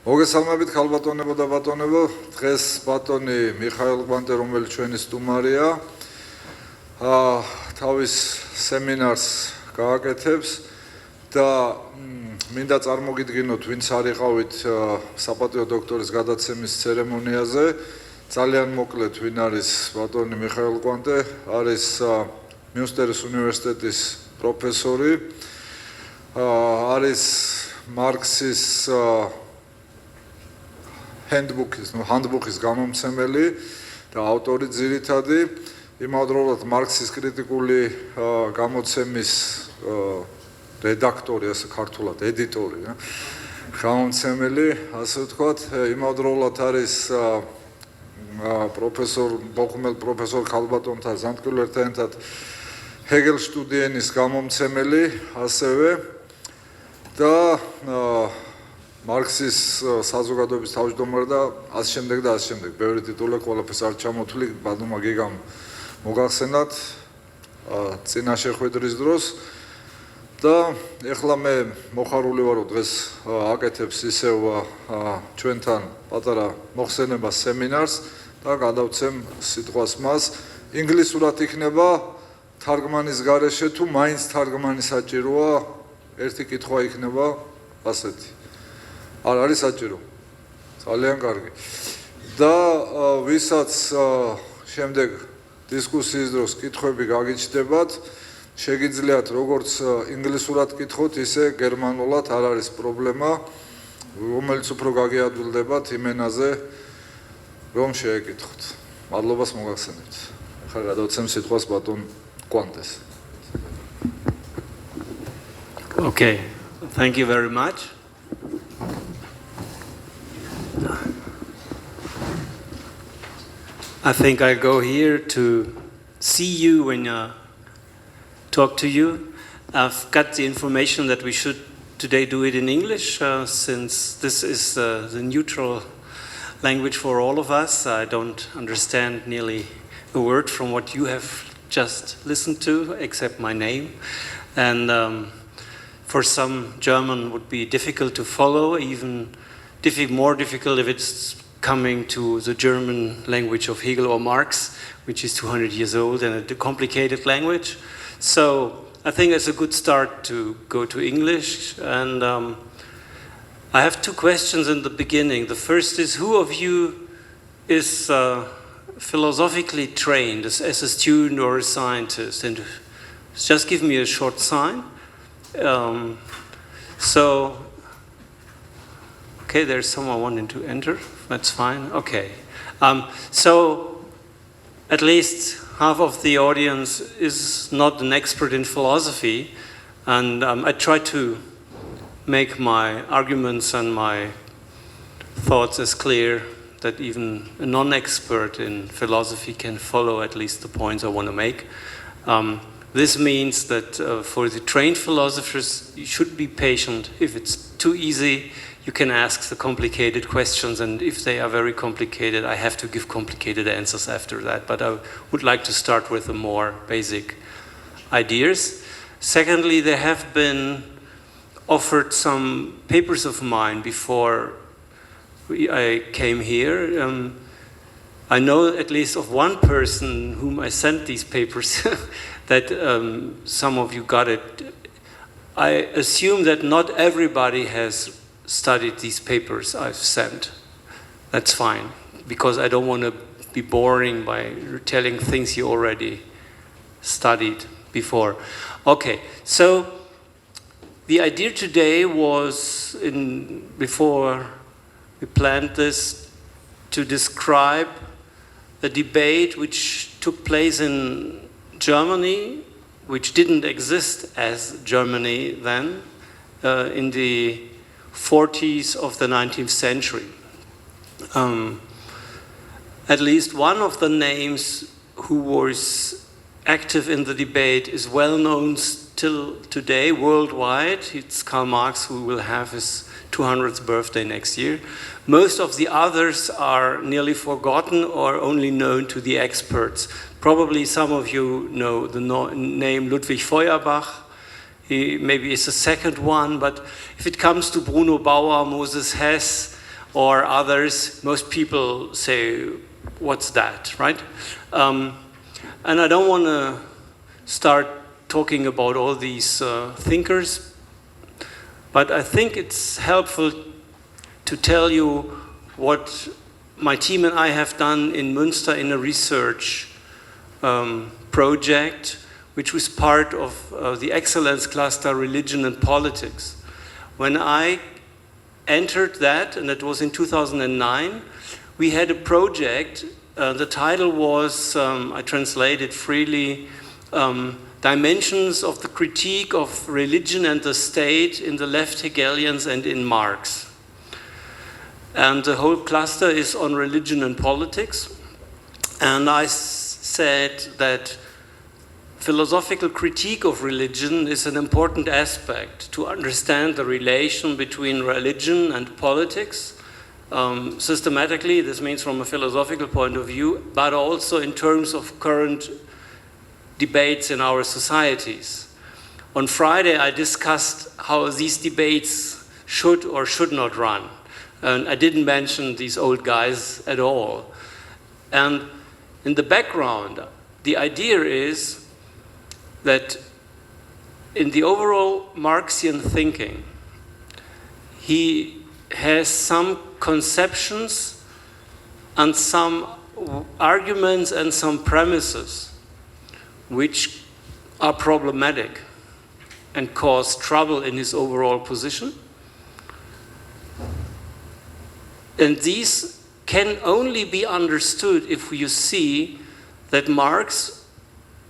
მოგესალმებით ქალბატონებო და ბატონებო, დღეს ბატონი მიხაელ კვანტე, რომელიც ჩვენი სტუმარია, თავის სემინარს გააკეთებს და მინდა წარმოგიდგინოთ, ვინც არიყავით საპატიო დოქტორის გადაცემის ცერემონიაზე. ძალიან მოკლედ, ვინ არის ბატონი მიხაელ კვანტე, არის მიუნსტერის უნივერსიტეტის პროფესორი, არის მარქსის handbook-ის გამომცემელი და ავტორი ძირითადი, იმავდროულად მარქსის კრიტიკული გამოცემის რედაქტორი, ასე ქართულად ედიტორი, გამომცემელი, ასე ვთქვათ, იმავდროულად არის პროფესორ ქალბატონთან ზანტკილერთან ერთად ჰეგელშტუდიენის გამომცემელი, ასევე და მარქსის საზოგადოების თავმჯდომარე და ასე შემდეგ და ასე შემდეგ. ბევრი ტიტული, ყველაფერს არ ჩამოთვლი, ბატონმა გიგამ მოგახსენათ წინა შეხვედრის დროს და ეხლა მე მოხარული ვარო დღეს აკეთებს ისევ ჩვენთან პატარა მოხსენება სემინარს და გადავცემ სიტყვას მას. ინგლისურად იქნება თარგმანის გარეშე თუ მაინც თარგმანი საჭიროა, ერთი კითხვა იქნება ასეთი. არ არის საჭირო. ძალიან კარგი. და ვისაც შემდეგ დისკუსიის დროს კითხვები გაგიჩნდებათ, შეგიძლიათ როგორც ინგლისურად კითხოთ, ისე გერმანულად, არ არის პრობლემა, რომელიც უფრო გაგიადვილდებათ იმენაზე, რომ შეეკითხოთ. მადლობას მოგახსენებთ. ახლა გადავცემ სიტყვას ბატონ კვანტეს. Okay, thank you very much. I think I go here to see you when I talk to you. I've got the information that we should today do it in English, since this is the neutral language for all of us. I don't understand nearly a word from what you have just listened to, except my name. And for some, German would be difficult to follow, even more difficult if it's coming to the German language of Hegel or Marx, which is 200 years old and a complicated language. So I think it's a good start to go to English. And I have two questions in the beginning. The first is, who of you is philosophically trained as a student or a scientist? And just give me a short sign. Okay, there's someone wanting to enter. That's fine. Okay. So at least half of the audience is not an expert in philosophy, and I try to make my arguments and my thoughts as clear that even a non-expert in philosophy can follow at least the points I want to make. This means that for the trained philosophers, you should be patient. If it's too easy, you can ask the complicated questions, and if they are very complicated, I have to give complicated answers after that. But I would like to start with the more basic ideas. Secondly, there have been offered some papers of mine before I came here. I know at least of one person whom I sent these papers that some of you got it. I assume that not everybody has studied these papers I've sent. That's fine, because I don't want to be boring by telling things you already studied before. Okay, so the idea today was, before we planned this, to describe a debate which took place in Germany, which didn't exist as Germany then, in the 40s of the 19th century. At least one of the names who was active in the debate is well known still today worldwide. It's Karl Marx, who will have his 200th birthday next year. Most of the others are nearly forgotten or only known to the experts. Probably some of you know the name Ludwig Feuerbach. He maybe is the second one, but if it comes to Bruno Bauer, Moses Hess, or others, most people say, what's that, right? And I don't want to start talking about all these thinkers, but I think it's helpful to tell you what my team and I have done in Münster in a research project, which was part of the Excellence Cluster Religion and Politics. When I entered that, and it was in 2009, we had a project. The title was, I translate it freely, Dimensions of the Critique of Religion and the State in the Left Hegelians and in Marx. And the whole cluster is on religion and politics. And I said that philosophical critique of religion is an important aspect to understand the relation between religion and politics. Systematically, this means from a philosophical point of view, but also in terms of current debates in our societies. On Friday, I discussed how these debates should or should not run. And I didn't mention these old guys at all. And in the background, the idea is that in the overall Marxian thinking, he has some conceptions and some arguments and some premises which are problematic and cause trouble in his overall position. And these can only be understood if you see that Marx,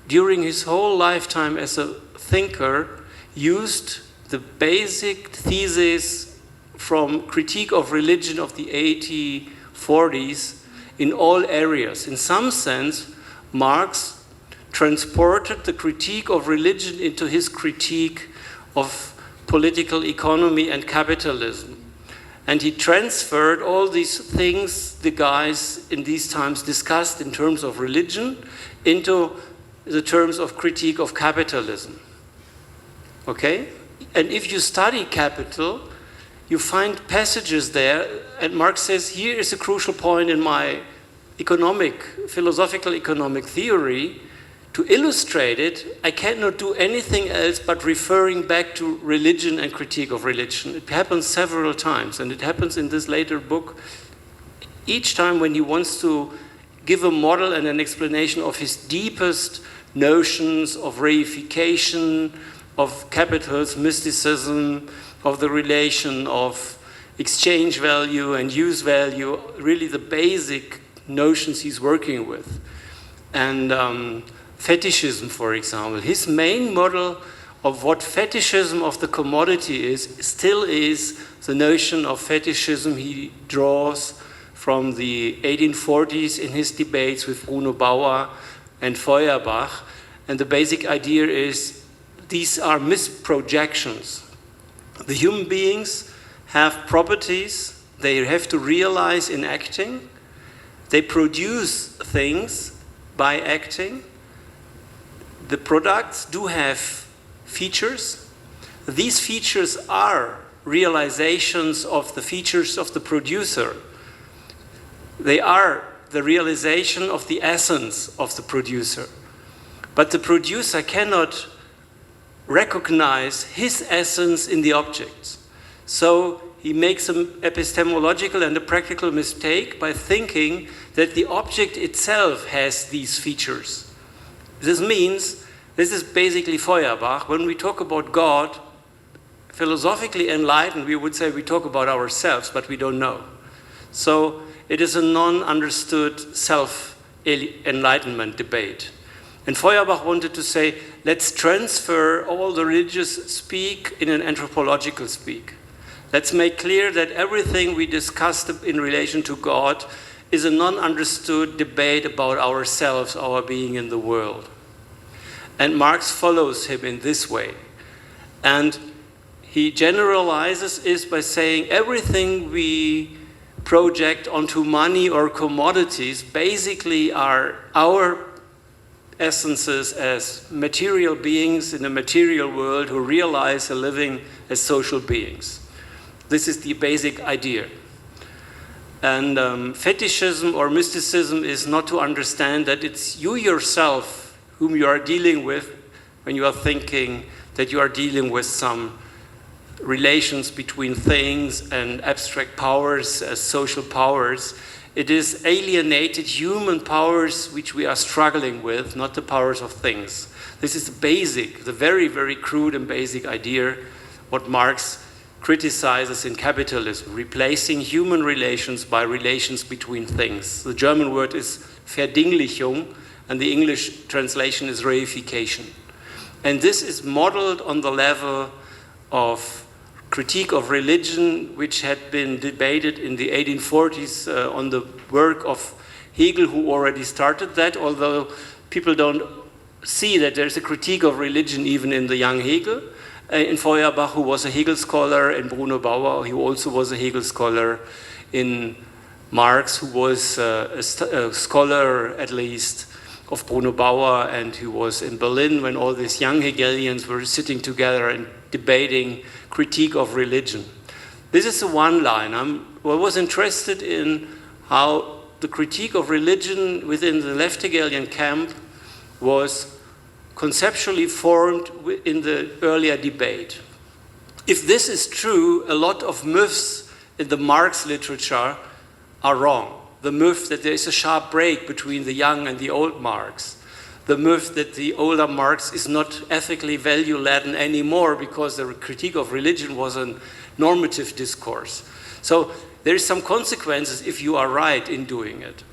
during his whole lifetime as a thinker, used the basic thesis from Critique of Religion of the 1840s in all areas. In some sense, Marx transported the critique of religion into his critique of political economy and capitalism. And he transferred all these things the guys in these times discussed in terms of religion into the terms of critique of capitalism. Okay? And if you study Capital, you find passages there, and Marx says, here is a crucial point in my philosophical economic theory. To illustrate it, I cannot do anything else but referring back to religion and critique of religion. It happens several times, and it happens in this later book. Each time when he wants to give a model and an explanation of his deepest notions of reification, of capital's mysticism, of the relation of exchange value and use value, really the basic notions he's working with. And fetishism, for example. His main model of what fetishism of the commodity is still is the notion of fetishism he draws from the 1840s in his debates with Bruno Bauer and Feuerbach. And the basic idea is these are misprojections. The human beings have properties they have to realize in acting. They produce things by acting. The products do have features. These features are realizations of the features of the producer. They are the realization of the essence of the producer. But the producer cannot recognize his essence in the objects. So he makes an epistemological and a practical mistake by thinking that the object itself has these features. This means, this is basically Feuerbach. When we talk about God, philosophically enlightened, we would say we talk about ourselves, but we don't know. So it is a non-understood self-enlightenment debate. And Feuerbach wanted to say, let's transfer all the religious speak in an anthropological speak. Let's make clear that everything we discussed in relation to God is a non-understood debate about ourselves, our being in the world. And Marx follows him in this way. And he generalizes is by saying everything we project onto money or commodities basically are our essences as material beings in a material world who realize a living as social beings. This is the basic idea. And fetishism or mysticism is not to understand that it's you yourself whom you are dealing with when you are thinking that you are dealing with some relations between things and abstract powers as social powers. It is alienated human powers which we are struggling with, not the powers of things. This is the very, very crude and basic idea what Marx criticizes in capitalism, replacing human relations by relations between things. The German word is Verdinglichung, and the English translation is reification. And this is modeled on the level of critique of religion, which had been debated in the 1840s on the work of Hegel, who already started that, although people don't see that there's a critique of religion even in the young Hegel. In Feuerbach, who was a Hegel scholar, and Bruno Bauer, who also was a Hegel scholar, in Marx, who was a scholar, at least, of Bruno Bauer, and who was in Berlin when all these young Hegelians were sitting together and debating critique of religion. This is the one line. I was interested in how the critique of religion within the left Hegelian camp was conceptually formed in the earlier debate. If this is true, a lot of myths in the Marx literature are wrong. The myth that there is a sharp break between the young and the old Marx. The myth that the older Marx is not ethically value-laden anymore because the critique of religion was a normative discourse. So there is some consequences if you are right in doing it.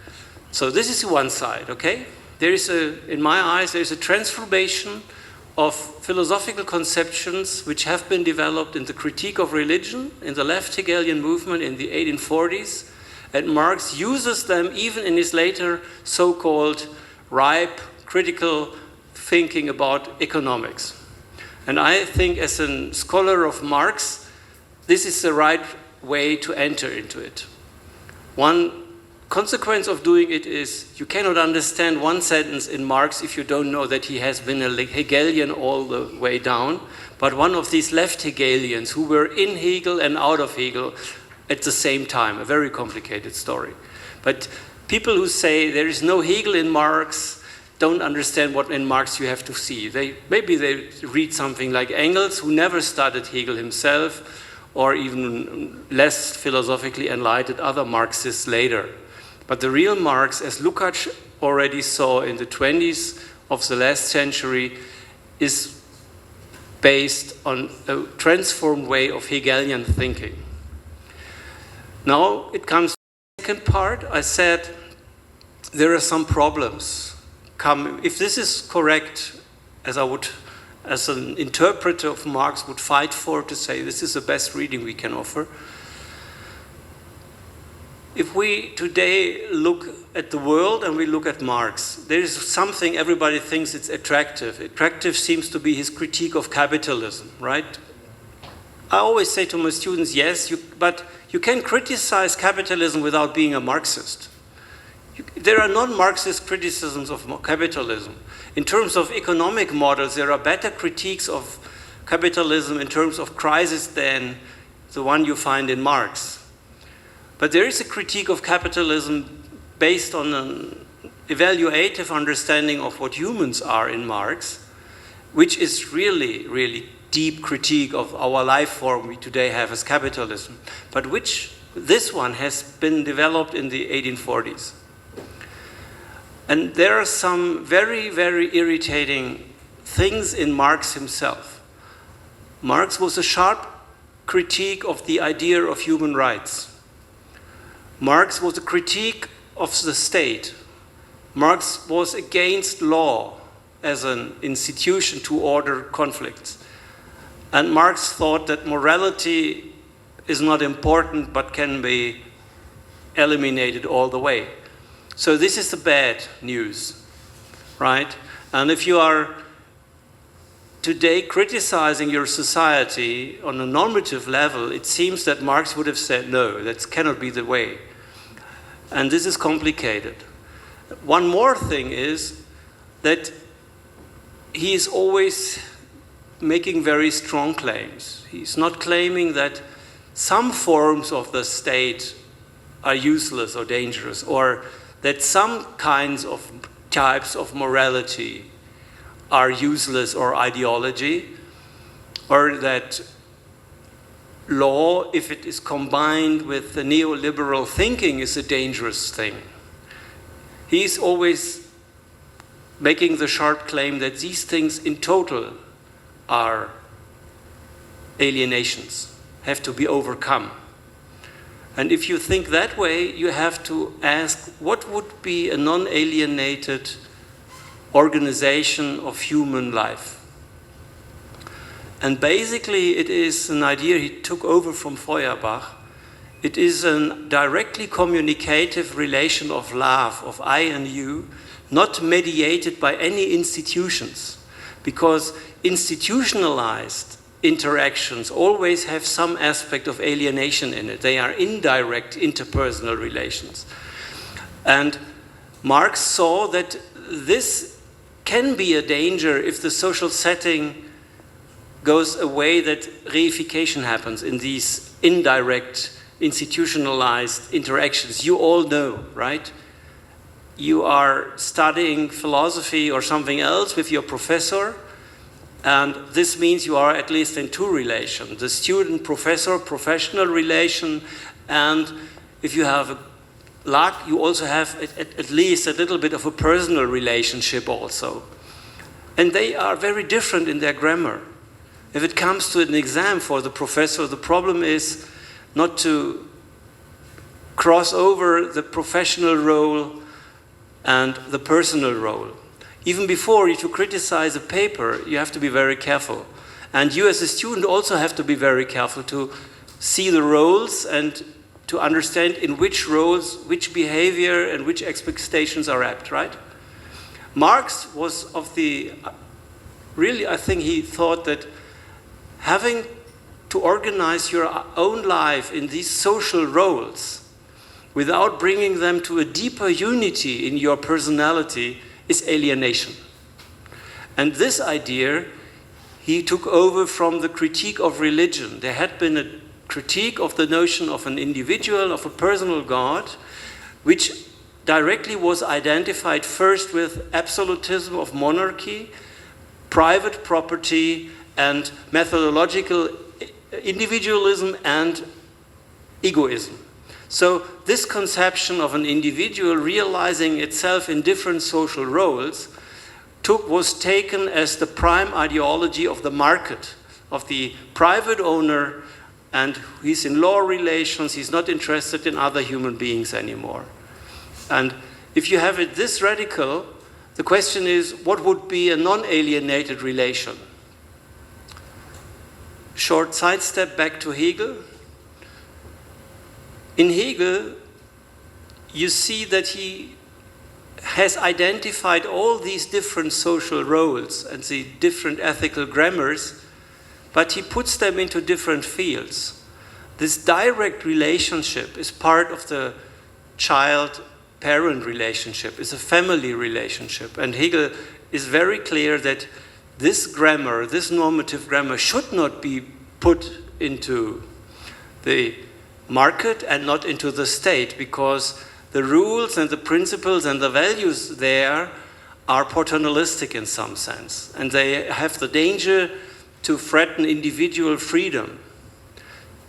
So this is one side, okay? There is in my eyes, there is a transformation of philosophical conceptions which have been developed in the critique of religion in the left Hegelian movement in the 1840s, and Marx uses them even in his later so-called ripe critical thinking about economics. And I think as a scholar of Marx, this is the right way to enter into it. One consequence of doing it is you cannot understand one sentence in Marx if you don't know that he has been a Hegelian all the way down, but one of these left Hegelians who were in Hegel and out of Hegel at the same time, a very complicated story. But people who say there is no Hegel in Marx don't understand what in Marx you have to see. Maybe they read something like Engels, who never studied Hegel himself, or even less philosophically enlightened other Marxists later. But the real Marx, as Lukács already saw in the 20s of the last century, is based on a transformed way of Hegelian thinking. Now it comes to the second part. I said there are some problems. If this is correct, as an interpreter of Marx would fight for, to say this is the best reading we can offer. If we today look at the world and we look at Marx, there is something everybody thinks it's attractive. Attractive seems to be his critique of capitalism, right? I always say to my students, yes, but you can criticize capitalism without being a Marxist. There are non-Marxist criticisms of capitalism. In terms of economic models, there are better critiques of capitalism in terms of crisis than the one you find in Marx. But there is a critique of capitalism based on an evaluative understanding of what humans are in Marx, which is really, really deep critique of our life form we today have as capitalism, but which this one has been developed in the 1840s. And there are some very, very irritating things in Marx himself. Marx was a sharp critique of the idea of human rights. Marx was a critique of the state. Marx was against law as an institution to order conflicts. And Marx thought that morality is not important but can be eliminated all the way. So this is the bad news, right? And if you are today criticizing your society on a normative level, it seems that Marx would have said, no, that cannot be the way. And this is complicated. One more thing is that he is always making very strong claims. He's not claiming that some forms of the state are useless or dangerous, or that some kinds of types of morality are useless or ideology, or that law, if it is combined with the neoliberal thinking, is a dangerous thing. He's always making the sharp claim that these things in total are alienations, have to be overcome. And if you think that way, you have to ask, what would be a non-alienated organization of human life? And basically, it is an idea he took over from Feuerbach. It is a directly communicative relation of love, of I and you, not mediated by any institutions, because institutionalized interactions always have some aspect of alienation in it. They are indirect interpersonal relations. And Marx saw that this can be a danger if the social setting goes away, that reification happens in these indirect, institutionalized interactions. You all know, right? You are studying philosophy or something else with your professor, and this means you are at least in two relations, the student-professor professional relation, and if you have luck, you also have at least a little bit of a personal relationship also. And they are very different in their grammar. If it comes to an exam for the professor, the problem is not to cross over the professional role and the personal role. Even before you to criticize a paper, you have to be very careful. And you as a student also have to be very careful to see the roles and to understand in which roles, which behavior and which expectations are apt, right? Marx was of the, really I think he thought that having to organize your own life in these social roles without bringing them to a deeper unity in your personality is alienation. And this idea he took over from the critique of religion. There had been a critique of the notion of an individual, of a personal God, which directly was identified first with absolutism of monarchy, private property, and methodological individualism and egoism. So this conception of an individual realizing itself in different social roles was taken as the prime ideology of the market, of the private owner, and he's in law relations, he's not interested in other human beings anymore. And if you have it this radical, the question is, what would be a non-alienated relation? Short sidestep back to Hegel. In Hegel, you see that he has identified all these different social roles and the different ethical grammars, but he puts them into different fields. This direct relationship is part of the child-parent relationship, is a family relationship. And Hegel is very clear that this grammar, this normative grammar, should not be put into the market and not into the state, because the rules and the principles and the values there are paternalistic in some sense, and they have the danger to threaten individual freedom.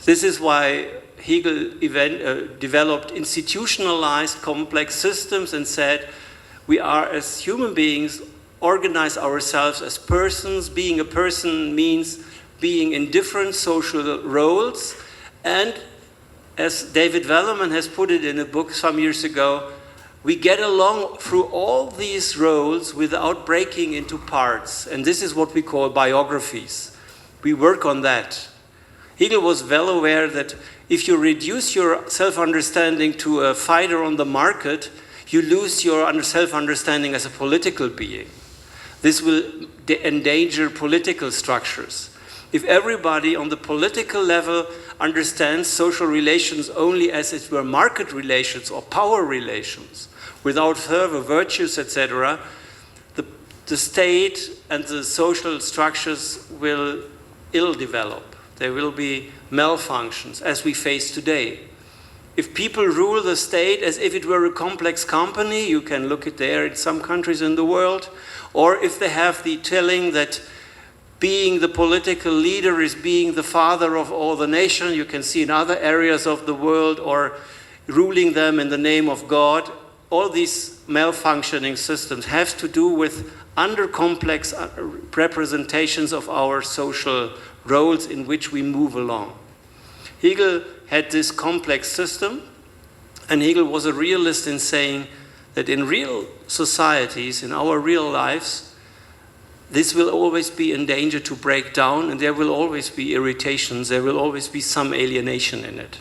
This is why Hegel developed institutionalized complex systems and said, we are as human beings organize ourselves as persons. Being a person means being in different social roles, and as David Velleman has put it in a book some years ago, we get along through all these roles without breaking into parts. And this is what we call biographies. We work on that. Hegel was well aware that if you reduce your self-understanding to a fighter on the market, you lose your self-understanding as a political being. This will endanger political structures. If everybody on the political level understands social relations only as it were market relations or power relations, without further virtues, etc., the state and the social structures will ill develop. There will be malfunctions, as we face today. if people rule the state as if it were a complex company, you can look at there in some countries in the world, or if they have the telling that being the political leader is being the father of all the nation, you can see in other areas of the world, or ruling them in the name of God. All these malfunctioning systems have to do with under-complex representations of our social roles in which we move along. Hegel had this complex system, and Hegel was a realist in saying that in real societies, in our real lives, this will always be in danger to break down, and there will always be irritations, there will always be some alienation in it.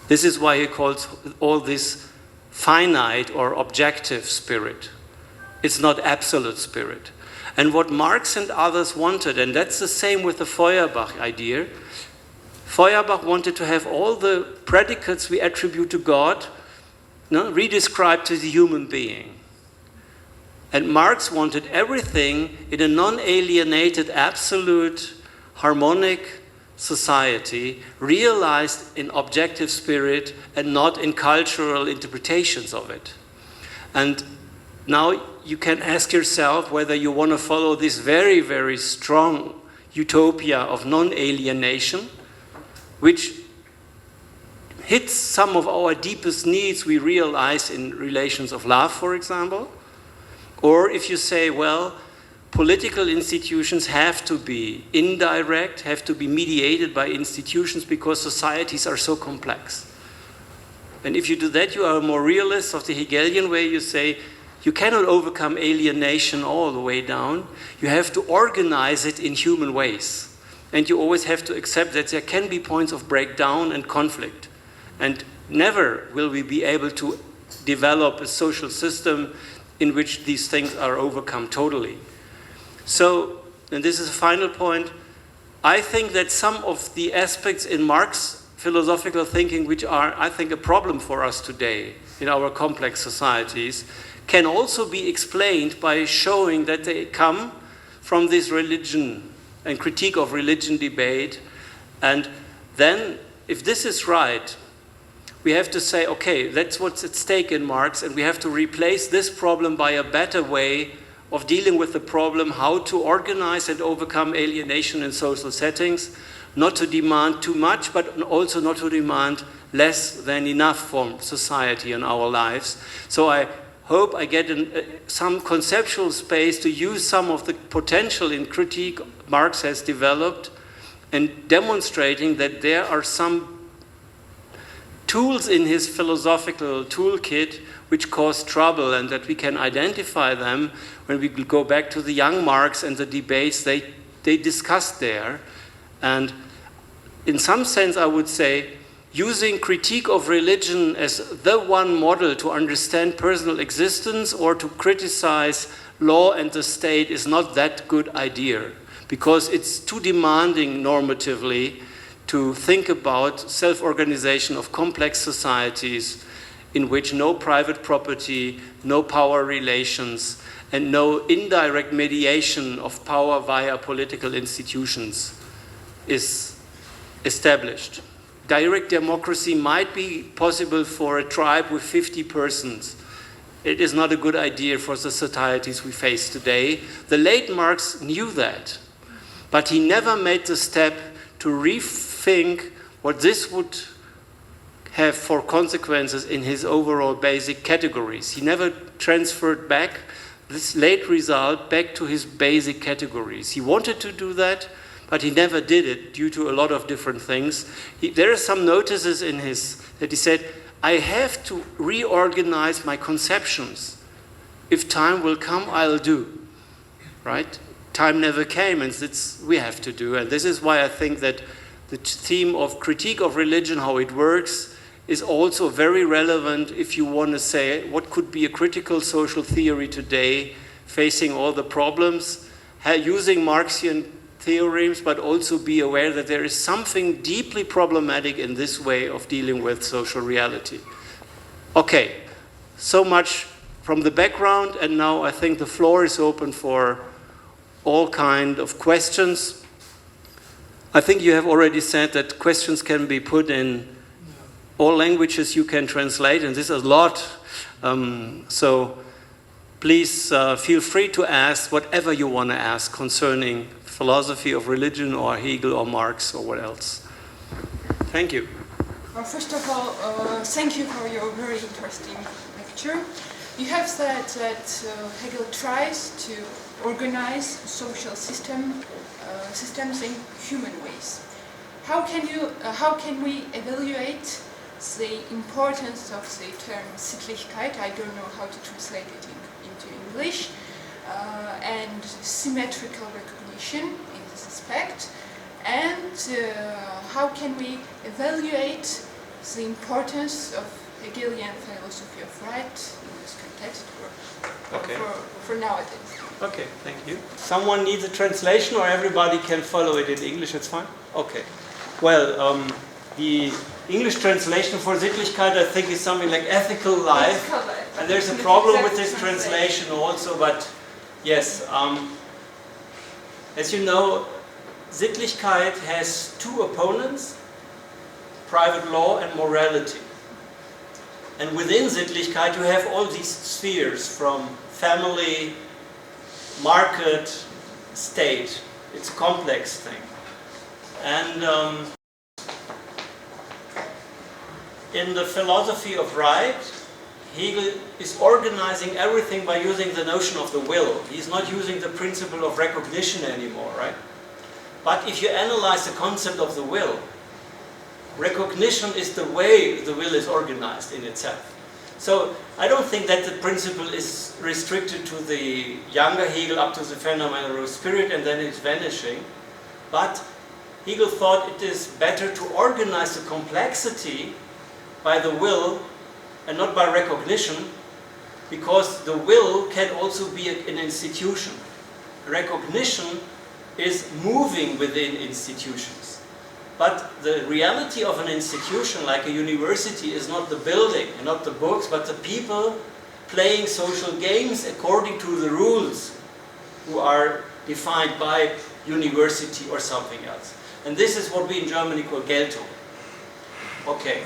This is why he calls all this finite or objective spirit. It's not absolute spirit. And what Marx and others wanted, and that's the same with the Feuerbach idea, Feuerbach wanted to have all the predicates we attribute to God redescribed to the human being. And Marx wanted everything in a non-alienated, absolute, harmonic society realized in objective spirit and not in cultural interpretations of it. And now you can ask yourself whether you want to follow this very, very strong utopia of non-alienation, which hits some of our deepest needs we realize in relations of love, for example. Or if you say, well, political institutions have to be indirect, have to be mediated by institutions because societies are so complex. And if you do that, you are a more realist of the Hegelian way. You say, you cannot overcome alienation all the way down. You have to organize it in human ways. And you always have to accept that there can be points of breakdown and conflict. And never will we be able to develop a social system in which these things are overcome totally. So, and this is a final point, I think that some of the aspects in Marx's philosophical thinking which are, I think, a problem for us today in our complex societies can also be explained by showing that they come from this religion and critique of religion debate. And then, if this is right, we have to say, okay, that's what's at stake in Marx, and we have to replace this problem by a better way of dealing with the problem, how to organize and overcome alienation in social settings, not to demand too much, but also not to demand less than enough from society and our lives. So I hope I get some conceptual space to use some of the potential in critique Marx has developed and demonstrating that there are some tools in his philosophical toolkit which cause trouble, and that we can identify them when we go back to the young Marx and the debates they discussed there. And in some sense, I would say, using critique of religion as the one model to understand personal existence or to criticize law and the state is not that good idea, because it's too demanding normatively to think about self-organization of complex societies in which no private property, no power relations, and no indirect mediation of power via political institutions is established. Direct democracy might be possible for a tribe with 50 persons. It is not a good idea for the societies we face today. The late Marx knew that, but he never made the step to rethink what this would have for consequences in his overall basic categories. He never transferred back this late result back to his basic categories. He wanted to do that, but he never did it due to a lot of different things. There are some notices in his that he said, I have to reorganize my conceptions. If time will come, I'll do, right? Time never came, and we have to do. And this is why I think that the theme of critique of religion, how it works, is also very relevant if you want to say what could be a critical social theory today facing all the problems, using Marxian theorems, but also be aware that there is something deeply problematic in this way of dealing with social reality. Okay, so much from the background, and now I think the floor is open for all kind of questions. I think you have already said that questions can be put in all languages you can translate, and this is a lot. So please feel free to ask whatever you want to ask concerning philosophy of religion or Hegel or Marx or what else. Thank you. Well, first of all, thank you for your very interesting lecture. You have said that Hegel tries to organize social systems in human ways. How can we evaluate the importance of the term Sittlichkeit? I don't know how to translate it into English. And symmetrical recognition in this aspect. And how can we evaluate the importance of Hegelian philosophy of right in this context for nowadays? Okay, thank you. Someone needs a translation or everybody can follow it in English, it's fine? Okay. Well, the English translation for Sittlichkeit I think is something like ethical life. And there's a problem with this translation also, but yes. As you know, Sittlichkeit has two opponents, private law and morality. And within Sittlichkeit you have all these spheres from family, market, state. It's a complex thing. And in the philosophy of right, Hegel is organizing everything by using the notion of the will. He's not using the principle of recognition anymore, right? But if you analyze the concept of the will, recognition is the way the will is organized in itself. So I don't think that the principle is restricted to the younger Hegel up to the phenomenal spirit and then it's vanishing. But Hegel thought it is better to organize the complexity by the will and not by recognition, because the will can also be an institution. Recognition is moving within institutions. But the reality of an institution like a university is not the building and not the books, but the people playing social games according to the rules who are defined by university or something else. And this is what we in Germany call Geltung. Okay.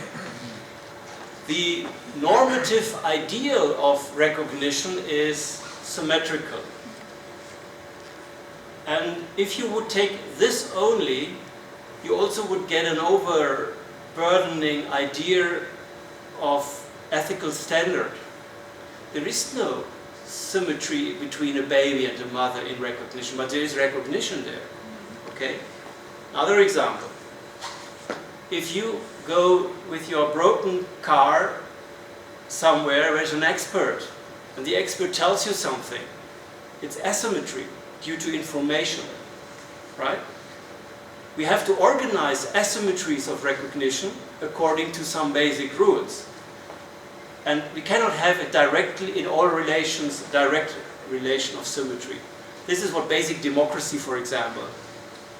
The normative ideal of recognition is symmetrical. And if you would take this only, you also would get an overburdening idea of ethical standard. There is no symmetry between a baby and a mother in recognition, but there is recognition there. Okay? Another example. If you go with your broken car somewhere where there's an expert, and the expert tells you something, it's asymmetry due to information, right? We have to organize asymmetries of recognition according to some basic rules. And we cannot have it directly in all relations, direct relation of symmetry. This is what basic democracy, for example,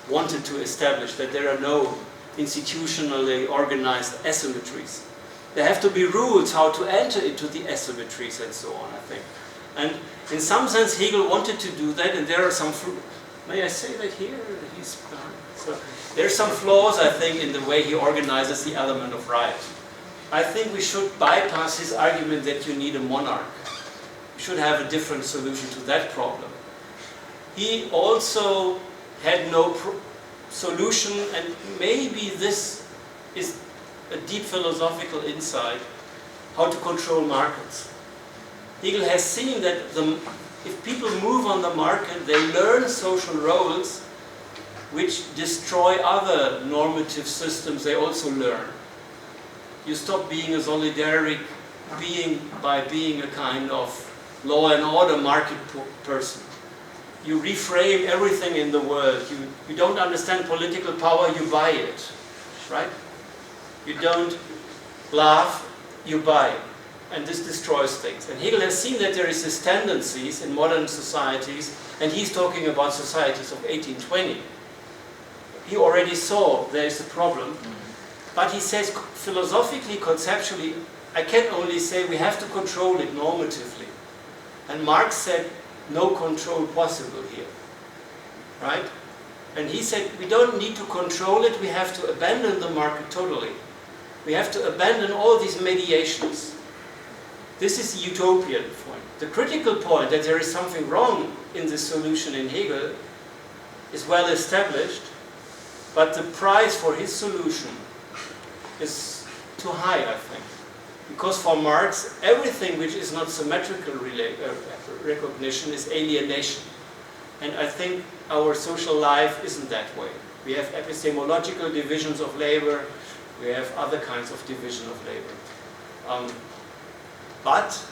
wanted to establish, that there are no institutionally organized asymmetries. There have to be rules how to enter into the asymmetries and so on, I think. And in some sense Hegel wanted to do that, and there are some, may I say that here? So there are some flaws, I think, in the way he organizes the element of right. I think we should bypass his argument that you need a monarch. We should have a different solution to that problem. He also had no solution, and maybe this is a deep philosophical insight, how to control markets. Hegel has seen that if people move on the market, they learn social roles which destroy other normative systems they also learn. You stop being a solidaric being by being a kind of law and order market person. You reframe everything in the world. You don't understand political power, you buy it, right? You don't laugh, you buy. And this destroys things. And Hegel has seen that there is this tendencies in modern societies, and he's talking about societies of 1820. He already saw there is a problem, but he says philosophically, conceptually, I can only say we have to control it normatively. And Marx said, no control possible here, right? And he said, we don't need to control it, we have to abandon the market totally. We have to abandon all these mediations. This is the utopian point. The critical point that there is something wrong in the solution in Hegel is well established, but the price for his solution is too high, I think. Because for Marx, everything which is not symmetrical recognition is alienation. And I think our social life isn't that way. We have epistemological divisions of labor, we have other kinds of division of labor. But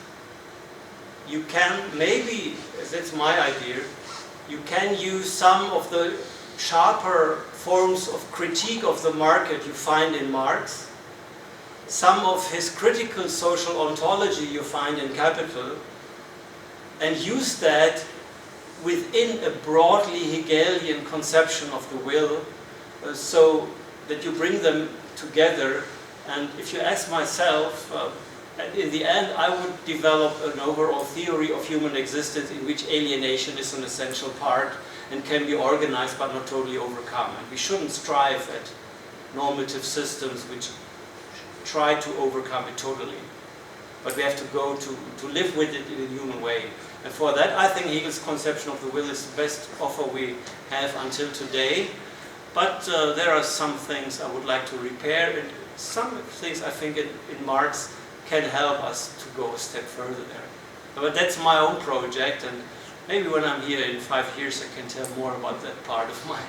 you can, maybe, that's my idea, you can use some of the sharper forms of critique of the market you find in Marx, some of his critical social ontology you find in Capital, and use that within a broadly Hegelian conception of the will, so that you bring them together. And if you ask myself, in the end I would develop an overall theory of human existence in which alienation is an essential part and can be organized but not totally overcome. And we shouldn't strive at normative systems which try to overcome it totally. But we have to go to live with it in a human way. And for that, I think Hegel's conception of the will is the best offer we have until today. But there are some things I would like to repair, and some things I think in Marx can help us to go a step further there. But that's my own project, and maybe when I'm here in 5 years I can tell more about that part of my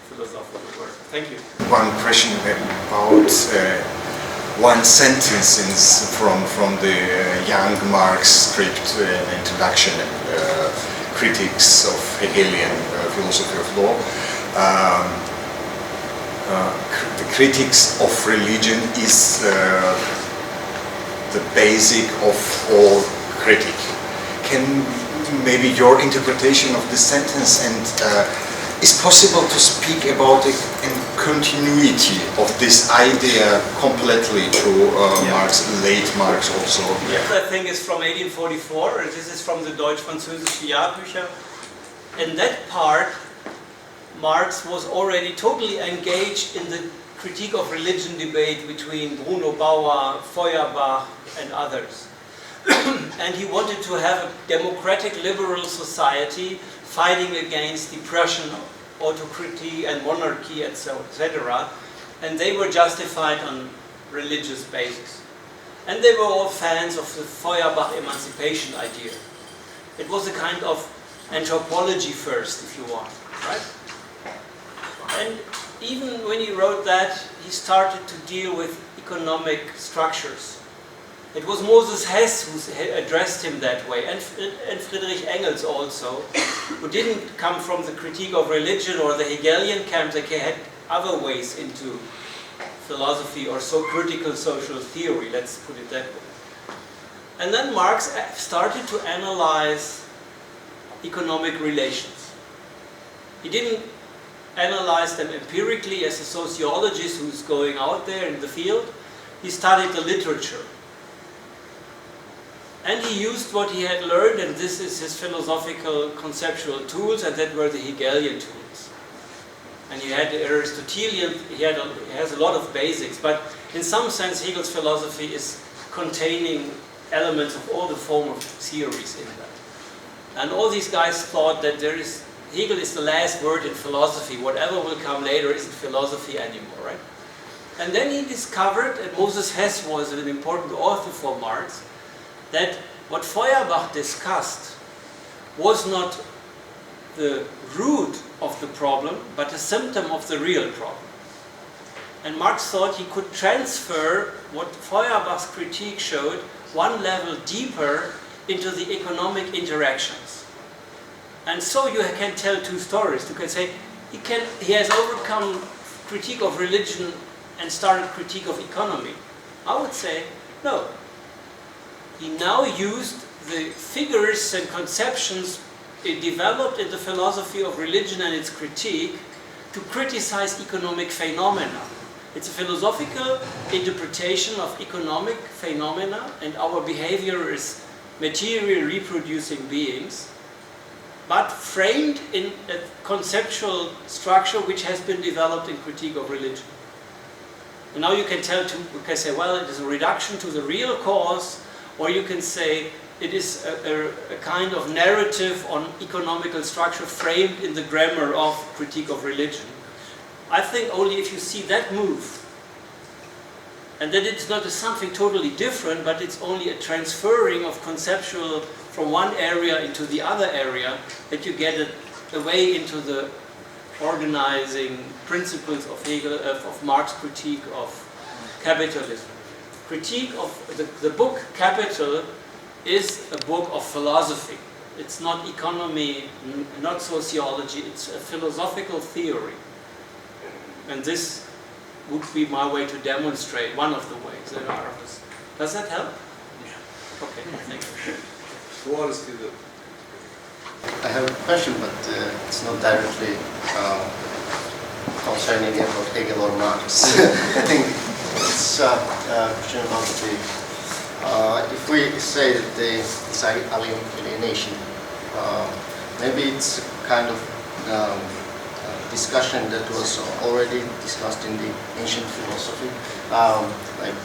philosophical work. Thank you. One question about one sentence from the young Marx script introduction, critics of Hegelian philosophy of law. The critics of religion is the basic of all critique. Can maybe your interpretation of this sentence, and is possible to speak about a continuity of this idea completely to Marx, late Marx also? Yes, I think it's from 1844, and this is from the Deutsch-Französische Jahrbücher. In that part, Marx was already totally engaged in the critique of religion debate between Bruno Bauer, Feuerbach, and others. And he wanted to have a democratic liberal society fighting against depression, autocracy and monarchy, etc. And they were justified on religious basis. And they were all fans of the Feuerbach emancipation idea. It was a kind of anthropology first, if you want, right? And even when he wrote that, he started to deal with economic structures. It was Moses Hess who addressed him that way, and Friedrich Engels also, who didn't come from the critique of religion or the Hegelian camp. They had other ways into philosophy or so critical social theory, let's put it that way. And then Marx started to analyze economic relations. He didn't analyze them empirically as a sociologist who's going out there in the field. He studied the literature. And he used what he had learned, and this is his philosophical conceptual tools, and that were the Hegelian tools. And he had the Aristotelian, he has a lot of basics, but in some sense Hegel's philosophy is containing elements of all the form of theories in that. And all these guys thought that Hegel is the last word in philosophy. Whatever will come later isn't philosophy anymore, right? And then he discovered, and Moses Hess was an important author for Marx, that what Feuerbach discussed was not the root of the problem, but a symptom of the real problem. And Marx thought he could transfer what Feuerbach's critique showed one level deeper into the economic interactions. And so you can tell two stories. You can say he has overcome critique of religion and started critique of economy. I would say no. He now used the figures and conceptions developed in the philosophy of religion and its critique to criticize economic phenomena. It's a philosophical interpretation of economic phenomena, and our behavior is material reproducing beings, but framed in a conceptual structure which has been developed in critique of religion. And now you can say, well, it is a reduction to the real cause, or you can say it is a kind of narrative on economical structure framed in the grammar of critique of religion. I think only if you see that move, and that it's not something totally different, but it's only a transferring of conceptual from one area into the other area, that you get a way into the organizing principles of Hegel, of Marx's critique of capitalism. Critique of the book Capital is a book of philosophy. It's not economy, not sociology, it's a philosophical theory. And this would be my way to demonstrate, one of the ways there are others. Does that help? Yeah. Okay, thank you. I have a question, but it's not directly concerning about Hegel or Marx. I think it's a question about if we say that it's alienation, maybe it's a kind of discussion that was already discussed in the ancient philosophy, like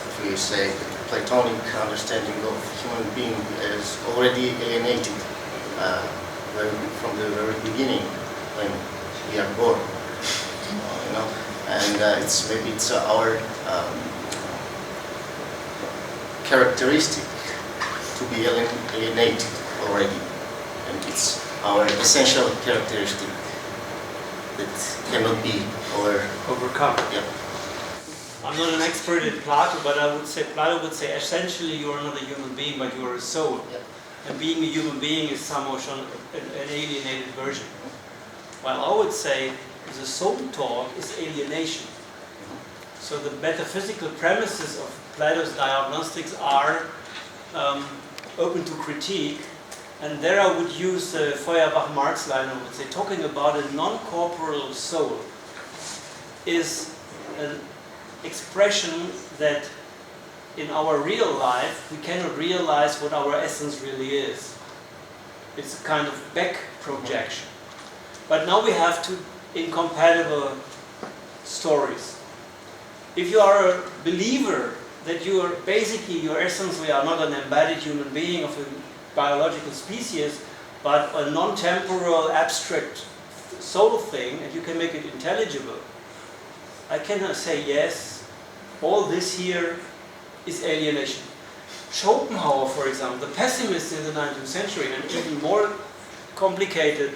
if we say that the Platonic understanding of human being is already alienated from the very beginning when we are born, and maybe it's our characteristic to be alienated already, and it's our essential characteristic that cannot be overcome. Yeah. I'm not an expert in Plato, but Plato would say essentially you are not a human being, but you are a soul. Yeah. And being a human being is somehow an alienated version. While I would say the soul talk is alienation. So the metaphysical premises of Plato's diagnostics are open to critique. And there I would use the Feuerbach-Marx line, I would say, talking about a non-corporeal soul is an expression that in our real life we cannot realize what our essence really is. It's a kind of back projection. But now we have two incompatible stories. If you are a believer that you are basically, your essence, we are not an embodied human being of a biological species, but a non-temporal abstract soul thing, and you can make it intelligible, I cannot say yes, all this here is alienation. Schopenhauer, for example, the pessimist in the 19th century, and even more complicated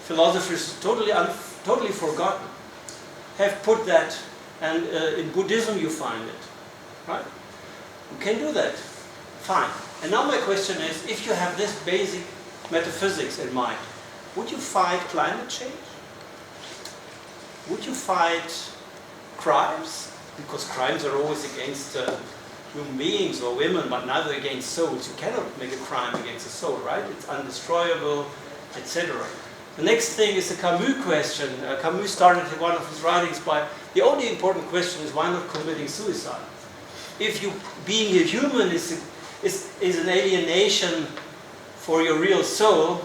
philosophers totally forgotten, have put that, and in Buddhism you find it, right? You can do that, fine. And now my question is, if you have this basic metaphysics in mind, would you fight climate change? Would you fight crimes? Because crimes are always against human beings or women, but neither against souls. You cannot make a crime against a soul, right? It's undestroyable, etc. The next thing is the Camus question. Camus started one of his writings by, the only important question is why not committing suicide? If you, being a human is an alienation for your real soul,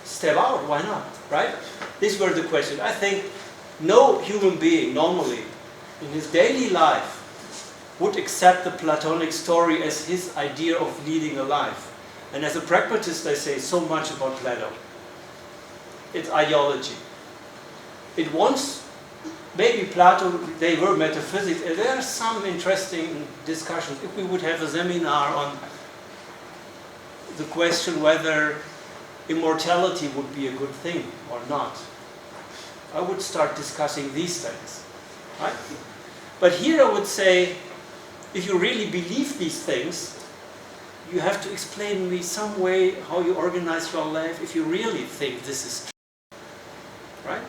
step out, why not, right? These were the questions. I think no human being normally in his daily life would accept the Platonic story as his idea of leading a life. And as a pragmatist, I say so much about Plato. It's ideology. It wants, maybe Plato, they were metaphysics, and there are some interesting discussions. If we would have a seminar on the question whether immortality would be a good thing or not, I would start discussing these things, right? But here I would say, if you really believe these things, you have to explain me some way how you organize your life if you really think this is true, right?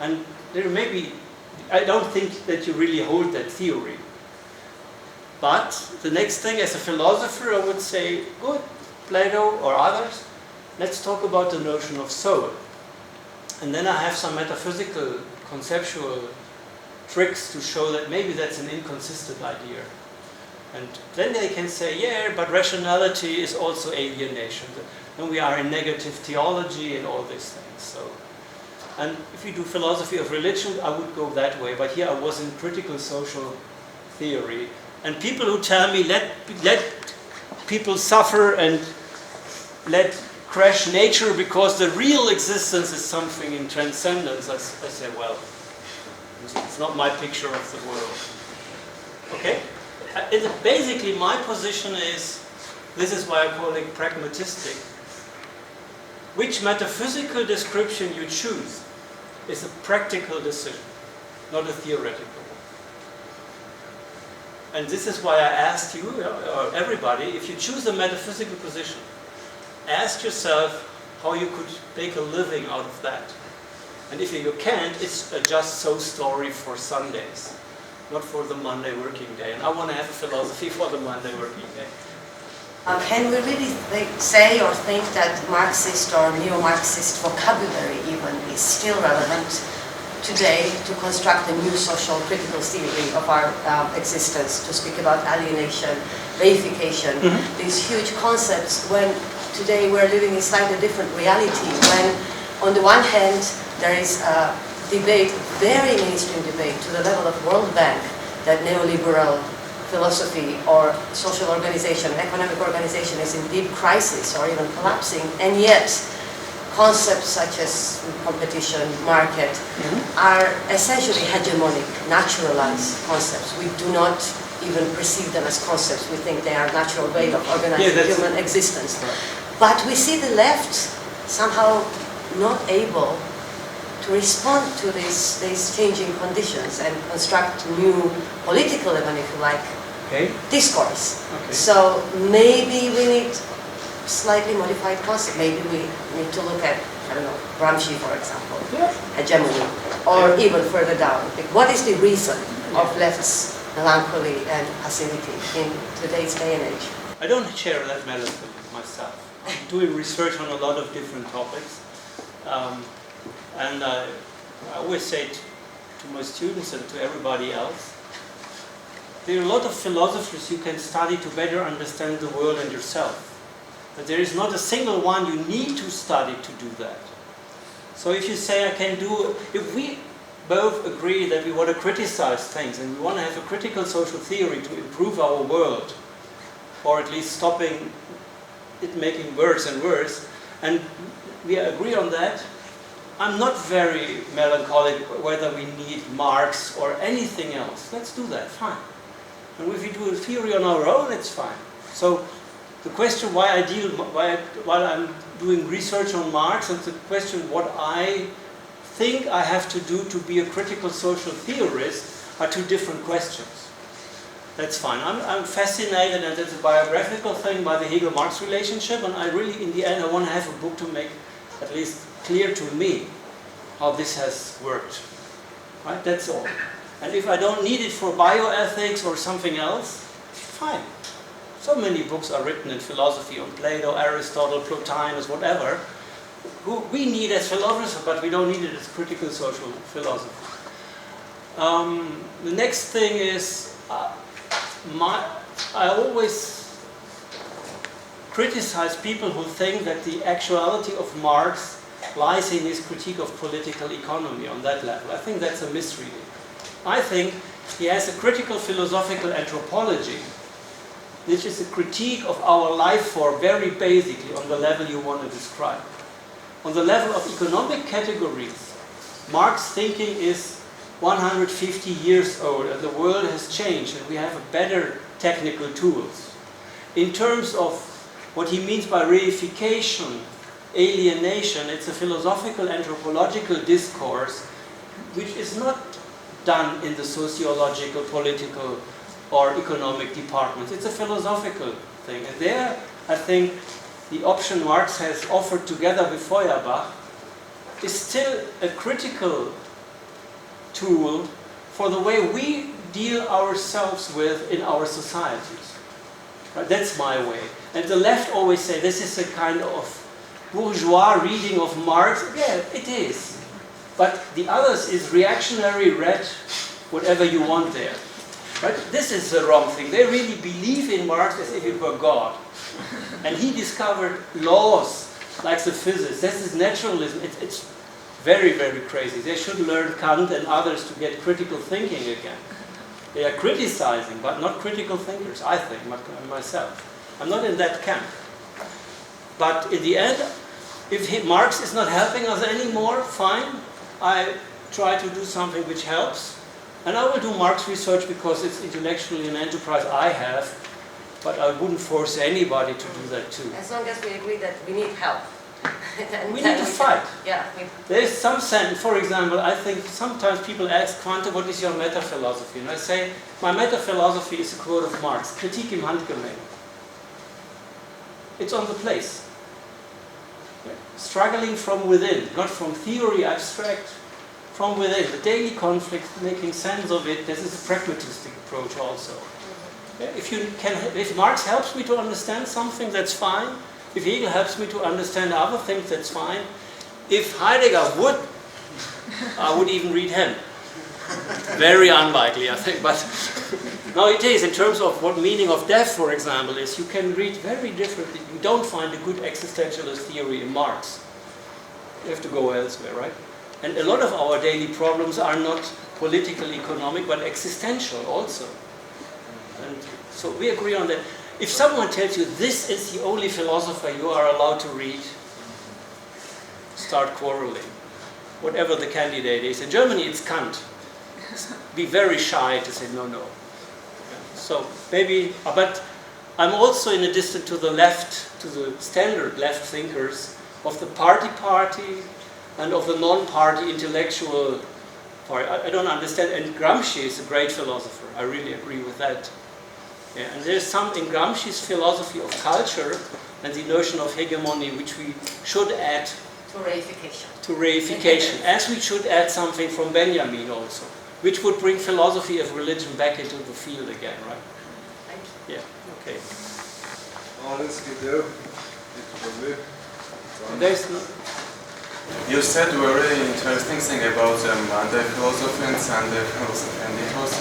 And there may be, I don't think that you really hold that theory. But the next thing, as a philosopher, I would say, good, Plato or others, let's talk about the notion of soul. And then I have some metaphysical, conceptual tricks to show that maybe that's an inconsistent idea. And then they can say, yeah, but rationality is also alienation. And we are in negative theology and all these things. So And if you do philosophy of religion, I would go that way. But here I was in critical social theory. And people who tell me, let people suffer and let crash nature because the real existence is something in transcendence, I say, well, it's not my picture of the world. Okay? Basically, my position is, this is why I call it pragmatistic. Which metaphysical description you choose is a practical decision, not a theoretical one. And this is why I asked you, or everybody, if you choose a metaphysical position, ask yourself how you could make a living out of that. And if you can't, it's a just so story for Sundays, not for the Monday working day. And I want to have a philosophy for the Monday working day. Can we really say or think that Marxist or neo-Marxist vocabulary even is still relevant today to construct a new social critical theory of our existence, to speak about alienation, reification, these huge concepts, when today we're living in slightly different reality, when on the one hand there is a debate, very mainstream debate to the level of World Bank, that neoliberal philosophy or social organization, economic organization is in deep crisis or even collapsing, and yet concepts such as competition, market, are essentially hegemonic, naturalized concepts. We do not even perceive them as concepts. We think they are a natural way of organizing human existence. But we see the left somehow not able to respond to these changing conditions and construct new political, even if you like, discourse. So maybe we need slightly modified concept. Maybe we need to look at, I don't know, Gramsci, for example, hegemony, or even further down. What is the reason of left's melancholy and passivity in today's day and age? I don't share that melancholy myself. I'm doing research on a lot of different topics. And I always say to my students and to everybody else, there are a lot of philosophies you can study to better understand the world and yourself. But there is not a single one you need to study to do that. So if you say if we both agree that we want to criticize things and we want to have a critical social theory to improve our world, or at least stopping it making worse and worse, and we agree on that, I'm not very melancholic whether we need Marx or anything else. Let's do that, fine. And if we do a theory on our own, it's fine. So the question while I'm doing research on Marx, and the question what I think I have to do to be a critical social theorist are two different questions. That's fine. I'm fascinated, and it's a biographical thing, by the Hegel-Marx relationship, and I really, in the end, I want to have a book to make at least clear to me how this has worked. Right? That's all. And if I don't need it for bioethics or something else, fine. So many books are written in philosophy on Plato, Aristotle, Plotinus, whatever, who we need as philosophers, but we don't need it as critical social philosophy. The next thing is, I always criticize people who think that the actuality of Marx lies in his critique of political economy on that level. I think that's a misreading. I think he has a critical philosophical anthropology, which is a critique of our life form very basically on the level you want to describe. On the level of economic categories, Marx's thinking is 150 years old, and the world has changed, and we have better technical tools. In terms of what he means by reification, alienation, it's a philosophical anthropological discourse which is not done in the sociological, political, or economic departments. It's a philosophical thing. And there, I think, the option Marx has offered together with Feuerbach is still a critical tool for the way we deal ourselves with in our societies. Right? That's my way. And the left always say this is a kind of bourgeois reading of Marx. Yeah, it is. But the others is reactionary, red, whatever you want there. Right? This is the wrong thing. They really believe in Marx as if it were God. And he discovered laws like the physics. This is naturalism. It's very, very crazy. They should learn Kant and others to get critical thinking again. They are criticizing, but not critical thinkers, I think, myself. I'm not in that camp. But in the end, if Marx is not helping us anymore, fine. I try to do something which helps. And I will do Marx research because it's intellectually an enterprise I have, but I wouldn't force anybody to do that too. As long as we agree that we need help. We need to fight. Yeah. There is some sense, for example, I think sometimes people ask Quante, what is your meta-philosophy? And I say, my meta-philosophy is a quote of Marx, Kritik im Handgelenk. It's on the place. Struggling from within, not from theory, abstract, from within. The daily conflict, making sense of it, this is a pragmatistic approach also. If Marx helps me to understand something, that's fine. If Hegel helps me to understand other things, that's fine. If Heidegger would, I would even read him. Very unlikely, I think, but no, it is. In terms of what meaning of death, for example, is, you can read very differently. You don't find a good existentialist theory in Marx. You have to go elsewhere, right? And a lot of our daily problems are not political, economic, but existential also. And so we agree on that. If someone tells you this is the only philosopher you are allowed to read, start quarreling. Whatever the candidate is. In Germany, it's Kant. Be very shy to say no, no. So maybe, but I'm also in a distance to the left, to the standard left thinkers of the party and of the non-party intellectual party. I don't understand, and Gramsci is a great philosopher. I really agree with that. Yeah, and there's some in Gramsci's philosophy of culture and the notion of hegemony which we should add To reification. To reification, as we should add something from Benjamin also, which would bring philosophy of religion back into the field again, right? Thank you. Yeah, okay. You said a very interesting thing about the Monday philosophy and Sunday philosophy, and it was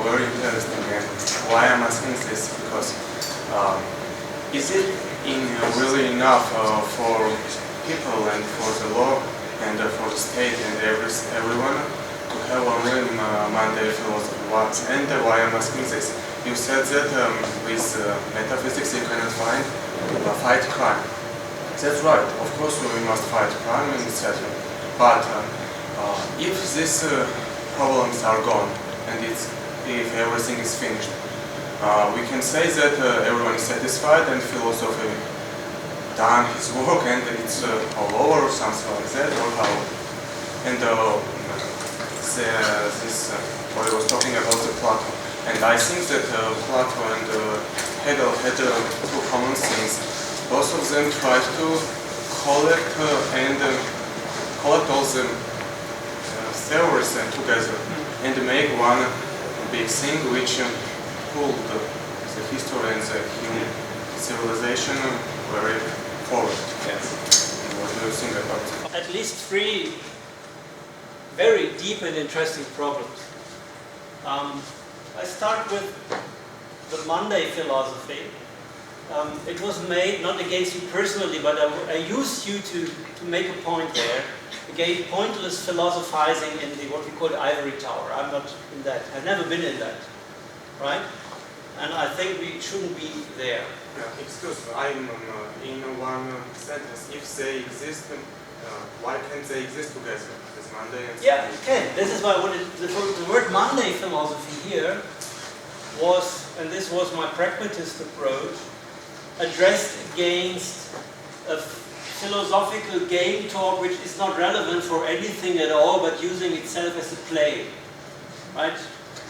very interesting. And why I'm asking this? Because is it really enough for people and for the law and for the state and everyone to have only Monday philosophy? And why I'm asking this? You said that with metaphysics you cannot fight crime. That's right. Of course we must fight crime and etc. But if these problems are gone and if everything is finished, we can say that everyone is satisfied and philosophy done his work and it's all over or something like that, or how? And what I was talking about the Plato. And I think that Plato and Hegel had two common things. Both of them tried to collect all the theories together and make one big thing which pulled the history and the human civilization very forward. Yes. What do you think about it? At least three very deep and interesting problems. I start with the Monday philosophy. It was made not against you personally, but I used you to make a point there. Again, pointless philosophizing in what we call ivory tower. I'm not in that. I've never been in that, right? And I think we shouldn't be there. Excuse me, I'm in one sentence. If they exist, why can't they exist together? This Monday and yeah, it can. This is why I wanted the word Monday philosophy here was, and this was my pragmatist approach, addressed against a philosophical game talk which is not relevant for anything at all, but using itself as a play, right?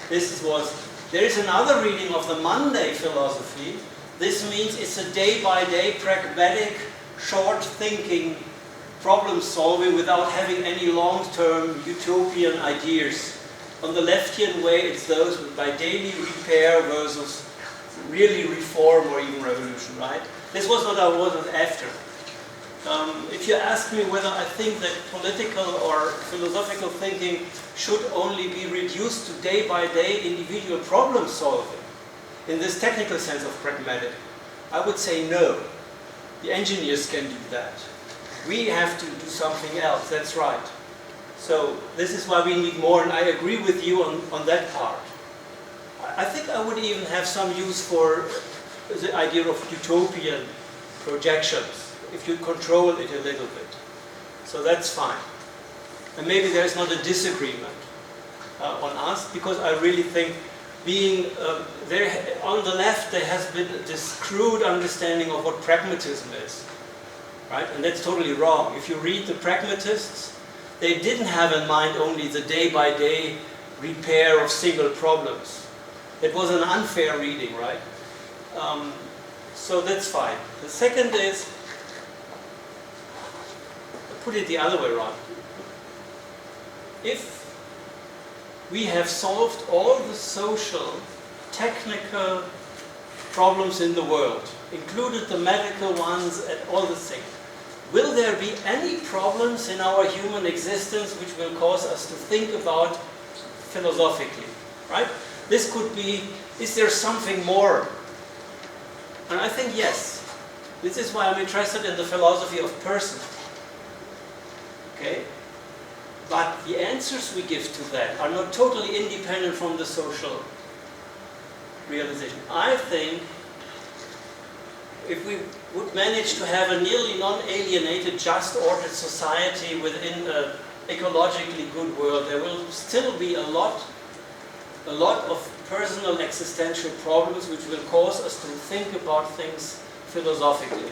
There is another reading of the Monday philosophy. This means it's a day-by-day pragmatic, short-thinking problem solving without having any long-term utopian ideas. On the leftian way, it's those by daily repair versus really reform or even revolution, right? This was what I was after. If you ask me whether I think that political or philosophical thinking should only be reduced to day-by-day individual problem solving, in this technical sense of pragmatic, I would say no. The engineers can do that. We have to do something else, that's right. So this is why we need more, and I agree with you on that part. I think I would even have some use for the idea of utopian projections, if you control it a little bit. So that's fine. And maybe there's not a disagreement on us, because I really think being there on the left there has been this crude understanding of what pragmatism is, right? And that's totally wrong. If you read the pragmatists, they didn't have in mind only the day-by-day repair of single problems. It was an unfair reading, right? So that's fine. The second is, put it the other way around. If we have solved all the social, technical problems in the world, included the medical ones and all the things, will there be any problems in our human existence which will cause us to think about philosophically, right? This could be, is there something more? And I think yes. This is why I'm interested in the philosophy of person. Okay? But the answers we give to that are not totally independent from the social realization. I think if we would manage to have a nearly non-alienated, just ordered society within an ecologically good world, there will still be a lot of personal existential problems which will cause us to think about things philosophically.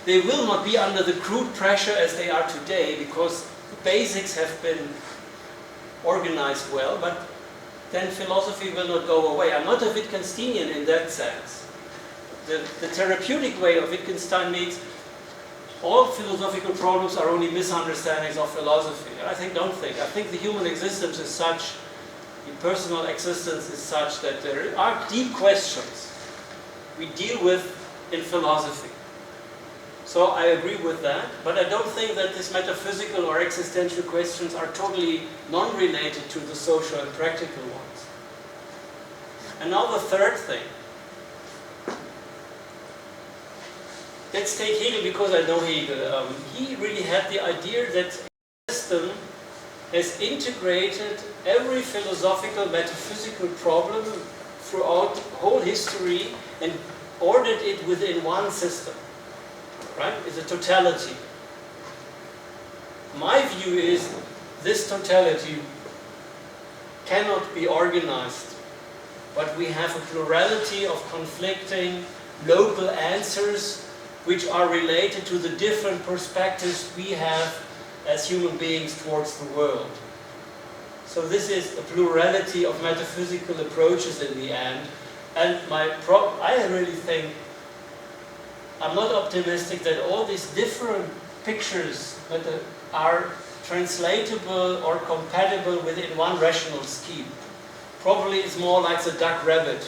They will not be under the crude pressure as they are today, because the basics have been organized well, but then philosophy will not go away. I'm not a Wittgensteinian in that sense. The therapeutic way of Wittgenstein means all philosophical problems are only misunderstandings of philosophy. I think the human existence is such, the personal existence is such that there are deep questions we deal with in philosophy. So I agree with that, but I don't think that these metaphysical or existential questions are totally non-related to the social and practical ones. And now the third thing. Let's take Hegel, because I know Hegel. He really had the idea that the system has integrated every philosophical, metaphysical problem throughout whole history and ordered it within one system. Right? It's a totality. My view is this totality cannot be organized, but we have a plurality of conflicting local answers which are related to the different perspectives we have as human beings towards the world. So this is a plurality of metaphysical approaches in the end, and I really think I'm not optimistic that all these different pictures that are translatable or compatible within one rational scheme. Probably it's more like the duck-rabbit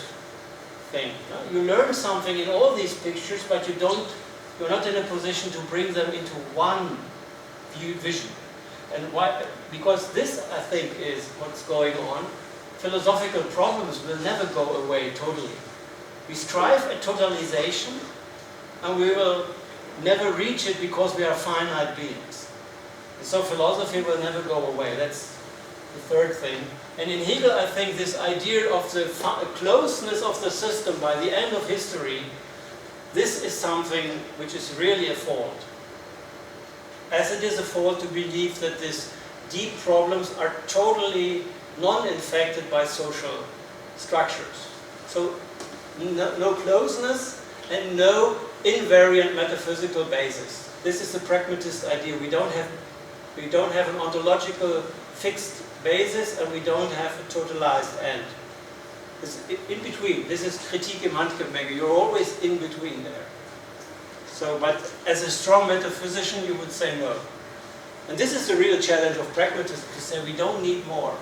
thing. You learn something in all these pictures, but you're not in a position to bring them into one vision. And why? Because this, I think, is what's going on. Philosophical problems will never go away totally. We strive at totalization, and we will never reach it because we are finite beings. And so philosophy will never go away. That's the third thing. And in Hegel, I think this idea of the closeness of the system by the end of history, this is something which is really a fault. As it is a fault to believe that these deep problems are totally non-infected by social structures. So no closeness and no invariant metaphysical basis. This is the pragmatist idea. We don't have an ontological fixed basis, and we don't have a totalized end. It's in between. This is Kritik im Handgemenge. You're always in between there. So, but as a strong metaphysician, you would say no. And this is the real challenge of pragmatism, to say we don't need more.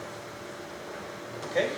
Okay?